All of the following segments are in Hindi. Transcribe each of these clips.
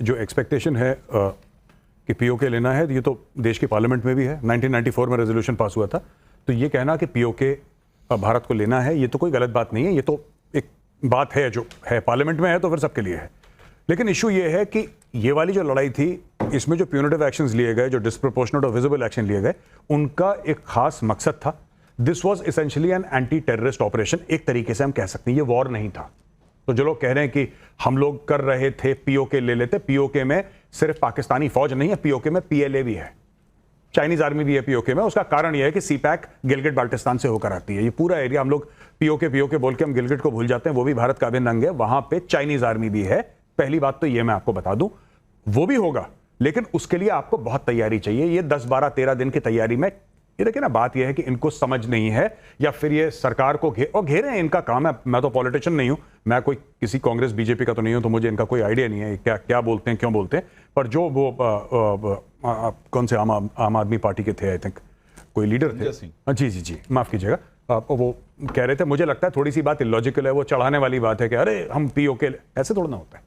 जो एक्सपेक्टेशन है कि पीओके लेना है, ये तो देश की पार्लियामेंट में भी है, 1994 में रेजोल्यूशन पास हुआ था। तो ये कहना कि पीओके भारत को लेना है, ये तो कोई गलत बात नहीं है, ये तो एक बात है जो है, पार्लियामेंट में है तो फिर सबके लिए है। लेकिन इशू ये है कि ये वाली जो लड़ाई थी, इसमें जो प्यूनिटिव एक्शंस लिए गए, जो डिस्प्रोपोर्शनेट और विजिबल एक्शन लिए गए, उनका एक खास मकसद था। This was essentially an anti terrorist operation, एक तरीके से हम कह सकते हैं, ये वॉर नहीं था। तो जो लोग कह रहे हैं कि हम लोग कर रहे थे पीओके ले लेते, पीओके में सिर्फ पाकिस्तानी फौज नहीं है, पीओके में पीएलए भी है, चाइनीज आर्मी भी है पीओके में। उसका कारण यह है कि सीपैक गिलगिट बाल्टिस्तान से होकर आती है। ये पूरा एरिया, हम लोग पीओके बोल के हम गिलगिट को भूल जाते हैं, वो भी भारत का अभिन्न अंग है, वहां पे चाइनीज आर्मी भी है। पहली बात तो ये मैं आपको बता दूं, वो भी होगा, लेकिन उसके लिए आपको बहुत तैयारी चाहिए। ये 10, 12, 13 दिन की तैयारी में, ये देखिए ना, बात यह है कि इनको समझ नहीं है, या फिर ये सरकार को घेरे हैं, इनका काम है। मैं तो पॉलिटिशियन नहीं हूं, मैं कोई किसी कांग्रेस बीजेपी का तो नहीं हूं, तो मुझे इनका कोई आइडिया नहीं है क्या क्या बोलते हैं, क्यों बोलते हैं। पर जो वो कौन से आम आदमी पार्टी के थे, आई थिंक कोई लीडर थे, जी माफ कीजिएगा, वो कह रहे थे, मुझे लगता है थोड़ी सी बात इलॉजिकल है, वो चढ़ाने वाली बात है कि अरे हम पीओके, ऐसे थोड़ा ना होता है,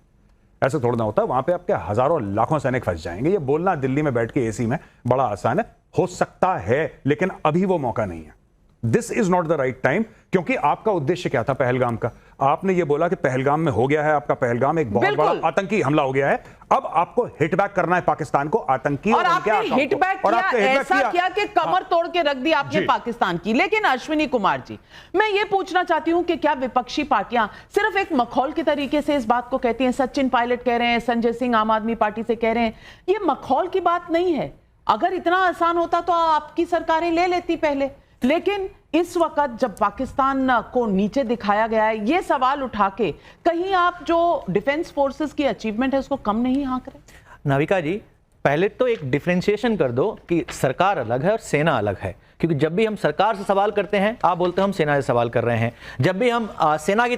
ऐसे थोड़ा ना होता है। वहां पे आपके हजारों लाखों सैनिक फंस जाएंगे। ये बोलना दिल्ली में बैठ के एसी में बड़ा आसान है, हो सकता है, लेकिन अभी वो मौका नहीं है। This is not the right time, क्योंकि आपका उद्देश्य क्या था पहलगाम का? आपने ये बोला कि पहलगाम में हो गया है, आपका पहलगाम एक बहुत बड़ा आतंकी हमला हो गया है, अब आपको हिट बैक करना है पाकिस्तान को, आतंकी। और आपने हिट बैक किया, ऐसा किया कि कमर तोड़ के रख दी आपने पाकिस्तान की। लेकिन अश्विनी कुमार जी, मैं ये पूछना चाहती हूं कि क्या विपक्षी पार्टियां सिर्फ एक मखौल के तरीके से इस बात को कहती हैं? सचिन पायलट कह रहे हैं, संजय सिंह आम आदमी पार्टी से कह रहे हैं, ये मखौल की बात नहीं है। अगर इतना आसान होता तो आपकी सरकारें ले लेती पहले। लेकिन इस वक्त जब पाकिस्तान को नीचे दिखाया गया है, ये सवाल उठा के कहीं आप जो डिफेंस फोर्सेस की अचीवमेंट है उसको कम नहीं हाँक रहे? नाविका जी, पहले तो एक डिफरेंशिएशन कर दो कि सरकार अलग है और सेना अलग है। क्योंकि जब भी हम सरकार से सवाल करते हैं, आप बोलते हैं हम सेना से सवाल कर रहे हैं। जब भी हम सेना की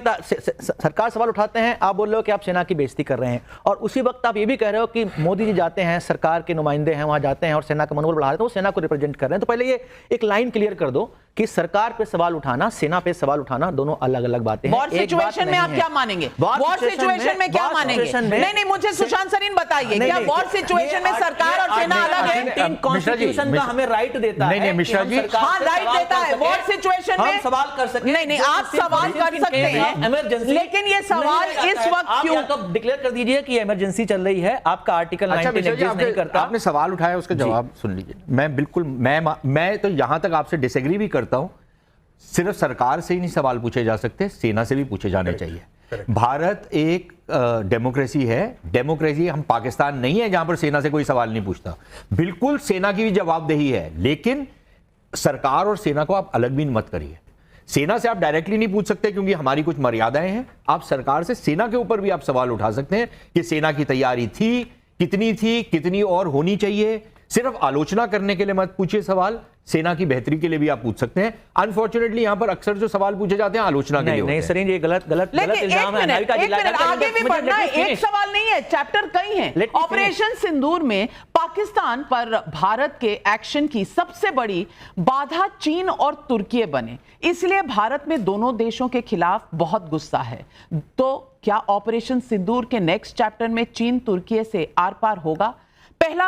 सरकार सवाल उठाते हैं, आप बोल रहे हो कि आप सेना की बेइज्जती कर रहे हैं। और उसी वक्त आप ये भी कह रहे हो कि मोदी जी जाते हैं, सरकार के नुमाइंदे हैं, वहां जाते हैं और सेना का मनोबल बढ़ा रहे हैं, तो वो सेना को रिप्रेजेंट कर रहे हैं। तो पहले ये एक लाइन क्लियर कर दो कि सरकार पे सवाल उठाना, सेना पे सवाल उठाना, दोनों अलग अलग बातें हैं। वॉर सिचुएशन में आप क्या मानेंगे? वॉर सिचुएशन में क्या मानेंगे? नहीं, मुझे सुशांत सरीन बताइए, क्या वॉर सिचुएशन में सरकार और सेना अलग है? कॉन्स्टिट्यूशन का हमें राइट देता है। नहीं मिश्रा जी, हाँ राइट देता है। वॉर सिचुएशन में सवाल कर सकते हैं। नहीं, आप सवाल कर सकते हैं, लेकिन ये सवाल इस वक्त क्यों? आप डिक्लेयर कर दीजिए कि इमरजेंसी चल रही है, आपका आर्टिकल 19 एग्जिस्ट नहीं करता। आपने सवाल उठाया, उसका जवाब सुन लीजिए। मैं तो यहां तक आपसे डिसएग्री भी करता हूं। सिर्फ सरकार से ही नहीं सवाल पूछे जा सकते, सेना से भी पूछे जाने चाहिए। भारत एक डेमोक्रेसी है। डेमोक्रेसी हम पाकिस्तान नहीं है जहां पर सेना से कोई सवाल नहीं पूछता। बिल्कुल सेना की भी जवाबदेही है, लेकिन सरकार और सेना को आप अलग भी मत करिए। सेना से आप डायरेक्टली नहीं पूछ सकते क्योंकि हमारी कुछ मर्यादाएं हैं। आप सरकार से, सेना के ऊपर भी आप सवाल उठा सकते हैं कि सेना की तैयारी थी, कितनी और होनी चाहिए। सिर्फ आलोचना करने के लिए मत पूछिए सवाल, सेना की बेहतरी के लिए भी आप पूछ सकते हैं। अनफॉर्चुनेटली यहां पर अक्सर जो सवाल पूछे जाते हैं आलोचना के लिए नहीं सरीन, ये गलत इल्जाम है। आगे भी बढ़ना है, एक सवाल नहीं है, चैप्टर कई हैं। ऑपरेशन सिंदूर में पाकिस्तान पर भारत के एक्शन की सबसे बड़ी बाधा चीन और तुर्की बने, इसलिए भारत में दोनों देशों के खिलाफ बहुत गुस्सा है। तो क्या ऑपरेशन सिंदूर के नेक्स्ट चैप्टर में चीन तुर्की से आर पार होगा? पहला